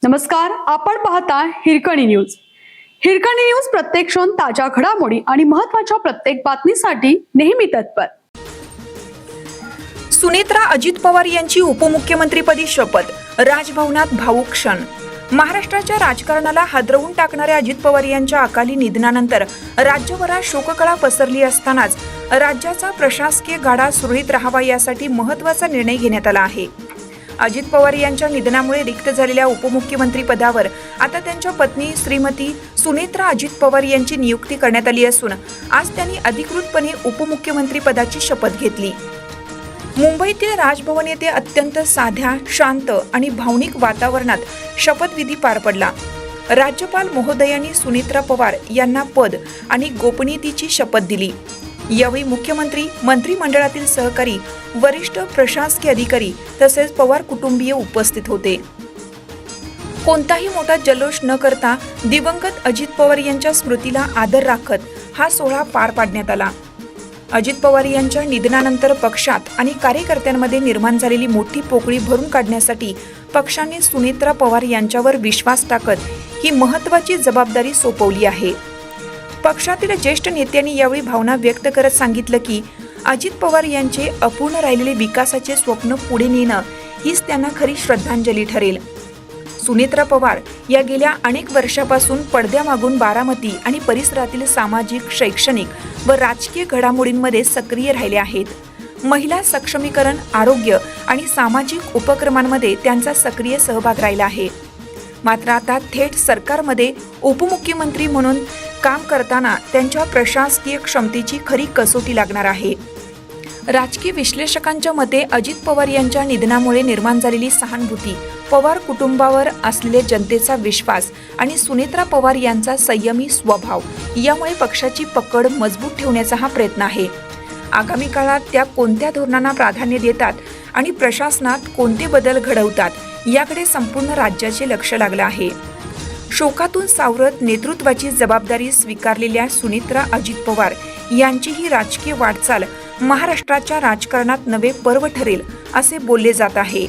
नमस्कार, आपण पाहता हिरकणी न्यूज. हिरकणी न्यूज प्रत्येक क्षण ताज्या घडामोडी आणि महत्त्वाच्या प्रत्येक बातमीसाठी नेहमी तत्पर. सुनेत्रा अजित पवार यांची उपमुख्यमंत्रीपदी शपथ. राजभवनात भावुक क्षण. महाराष्ट्राच्या राजकारणाला हादरवून टाकणाऱ्या अजित पवार यांच्या अकाली निधनानंतर राज्यभरात शोककळा पसरली असतानाच राज्याचा प्रशासकीय गाडा सुरळीत राहावा यासाठी महत्त्वाचा निर्णय घेण्यात आला आहे. अजित पवार यांच्या निधनामुळे रिक्त झालेल्या उपमुख्यमंत्री पदावर आता त्यांच्या पत्नी श्रीमती सुनेत्रा अजित पवार यांची नियुक्ती करण्यात आली असून आज त्यांनी अधिकृतपणे उपमुख्यमंत्री पदाची शपथ घेतली. मुंबईतील राजभवन येथे अत्यंत साध्या, शांत आणि भावनिक वातावरणात शपथविधी पार पडला. राज्यपाल महोदयांनी सुनेत्रा पवार यांना पद आणि गोपनीयतेची शपथ दिली. यावेळी मुख्यमंत्री, मंत्रिमंडळातील सहकारी, वरिष्ठ प्रशासकीय अधिकारी तसेच पवार कुटुंबीय उपस्थित होते. कोणताही मोठा जल्लोष न करता दिवंगत अजित पवार यांच्या स्मृतीला आदर राखत हा सोहळा पार पाडण्यात आला. अजित पवार यांच्या निधनानंतर पक्षात आणि कार्यकर्त्यांमध्ये निर्माण झालेली मोठी पोकळी भरून काढण्यासाठी पक्षाने सुनेत्रा पवार यांच्यावर विश्वास टाकत ही महत्त्वाची जबाबदारी सोपवली आहे. पक्षातील ज्येष्ठ नेत्यांनी यावेळी भावना व्यक्त करत सांगितलं की अजित पवार यांचे अपूर्ण राहिलेले विकासाचे स्वप्न पुढे नेणं हीच त्यांना खरी श्रद्धांजली ठरेल. सुनेत्रा पवार या गेल्या अनेक वर्षापासून पडद्यामागून बारामती आणि परिसरातील सामाजिक, शैक्षणिक व राजकीय घडामोडींमध्ये सक्रिय राहिले आहेत. महिला सक्षमीकरण, आरोग्य आणि सामाजिक उपक्रमांमध्ये त्यांचा सक्रिय सहभाग राहिला आहे. मात्र आता थेट सरकारमध्ये उपमुख्यमंत्री म्हणून काम करताना त्यांच्या प्रशासकीय क्षमतेची खरी कसोटी लागणार आहे. राजकीय विश्लेषकांच्या मते अजित पवार यांच्या निधनामुळे निर्माण झालेली सहानुभूती, पवार कुटुंबावर असलेले जनतेचा विश्वास आणि सुनेत्रा पवार यांचा संयमी स्वभाव यामुळे पक्षाची पकड मजबूत ठेवण्याचा हा प्रयत्न आहे. आगामी काळात त्या कोणत्या धोरणांना प्राधान्य देतात आणि प्रशासनात कोणते बदल घडवतात याकडे संपूर्ण राज्याचे लक्ष लागलं आहे. शोकातून सावरत नेतृत्वाची जबाबदारी स्वीकारलेल्या सुनेत्रा अजित पवार यांची ही राजकीय वाटचाल महाराष्ट्राच्या राजकारणात नवे पर्व ठरेल असे बोलले जात आहे.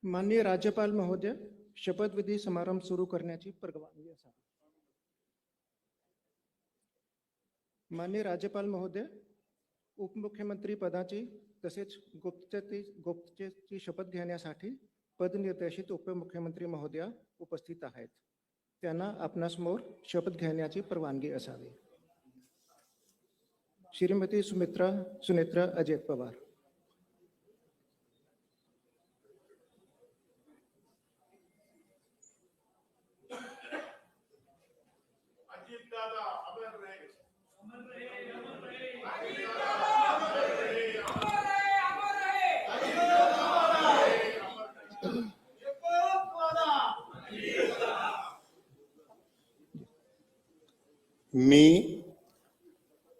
माननीय राज्यपाल महोदय, शपथविधी समारंभ सुरू करण्याची परवानगी असावी. माननीय राज्यपाल महोदय, उपमुख्यमंत्री पदाची तसेच गुप्ततेची शपथ घेण्यासाठी पदनिर्देशित उपमुख्यमंत्री महोदया उपस्थित आहेत. त्यांना आपणासमोर शपथ घेण्याची परवानगी असावी. श्रीमती सुनेत्रा अजित पवार.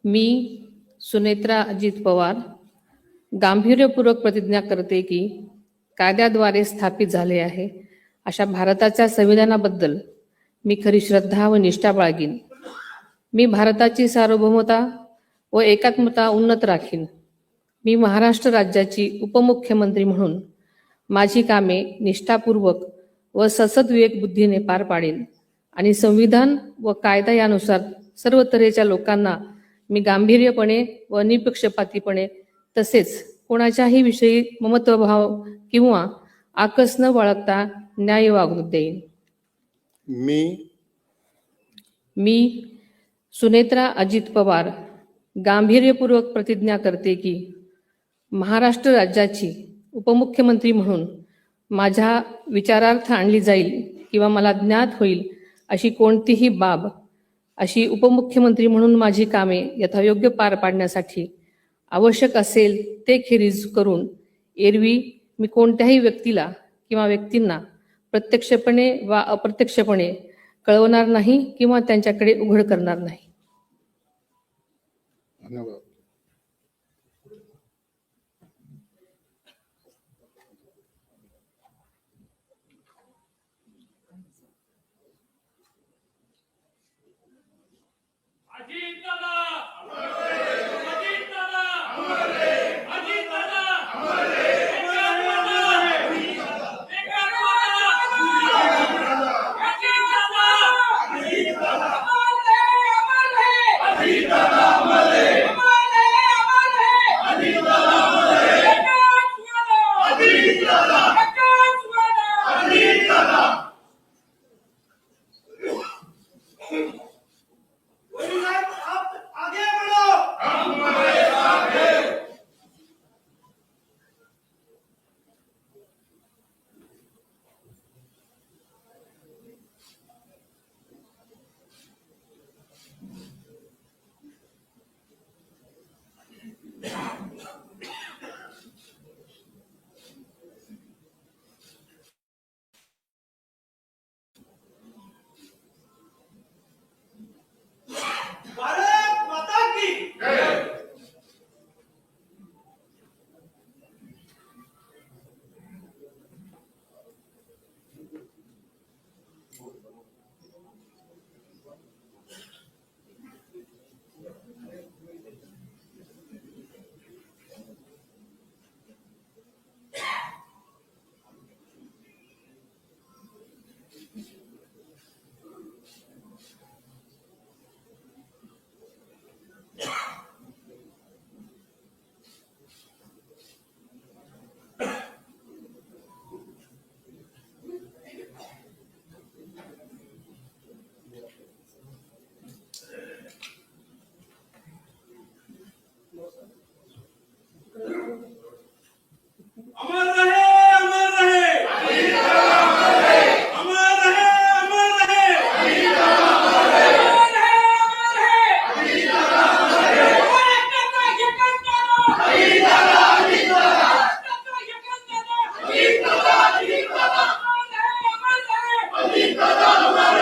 मी सुनेत्रा अजित पवार गांभीर्यपूर्वक प्रतिज्ञा करते की कायद्याद्वारे स्थापित झाले आहे अशा भारताच्या संविधानाबद्दल मी खरी श्रद्धा व निष्ठा बाळगीन. मी भारताची सार्वभौमता व एकात्मता उन्नत राखीन. मी महाराष्ट्र राज्याची उपमुख्यमंत्री म्हणून माझी कामे निष्ठापूर्वक व ससद्विवेक बुद्धीने पार पाडेन आणि संविधान व कायदा यानुसार सर्व तऱ्हेच्या लोकांना मी गांभीर्यपणे व निपक्षपातीपणे तसेच कोणाच्याही विषयी ममत्वभाव किंवा आकस न बाळगता न्याय वागणूक देईन. मी सुनेत्रा अजित पवार गांभीर्यपूर्वक प्रतिज्ञा करते की महाराष्ट्र राज्याची उपमुख्यमंत्री म्हणून माझ्या विचारार्थ आणली जाईल किंवा मला ज्ञात होईल अशी कोणतीही बाब अशी उपमुख्यमंत्री म्हणून माझी कामे यथायोग्य पार पाडण्यासाठी आवश्यक असेल ते खेरीज करून एरवी मी कोणत्याही व्यक्तीला किंवा व्यक्तींना प्रत्यक्षपणे वा अप्रत्यक्षपणे कळवणार नाही किंवा त्यांच्याकडे उघड करणार नाही. धन्यवाद.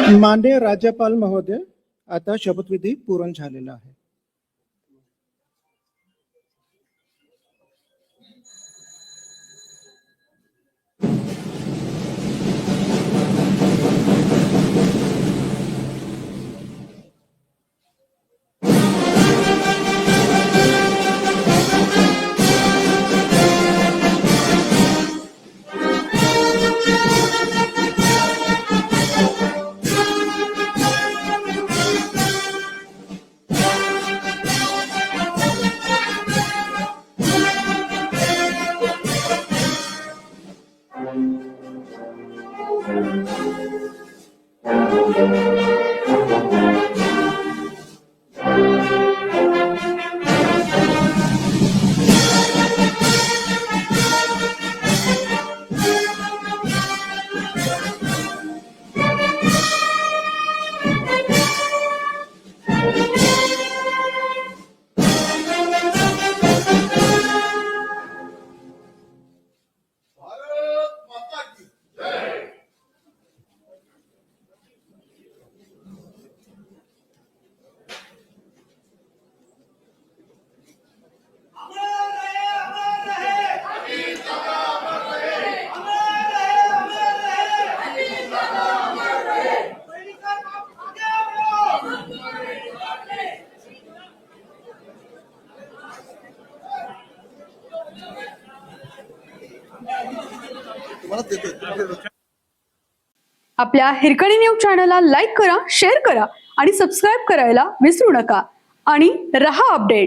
माननीय राज्यपाल महोदय, आता शपथविधी पूर्ण झालेला आहे. आपल्या हिरकणी न्यूज चॅनलला लाईक करा, शेअर करा आणि सबस्क्राईब करायला विसरू नका. आणि रहा अपडेट.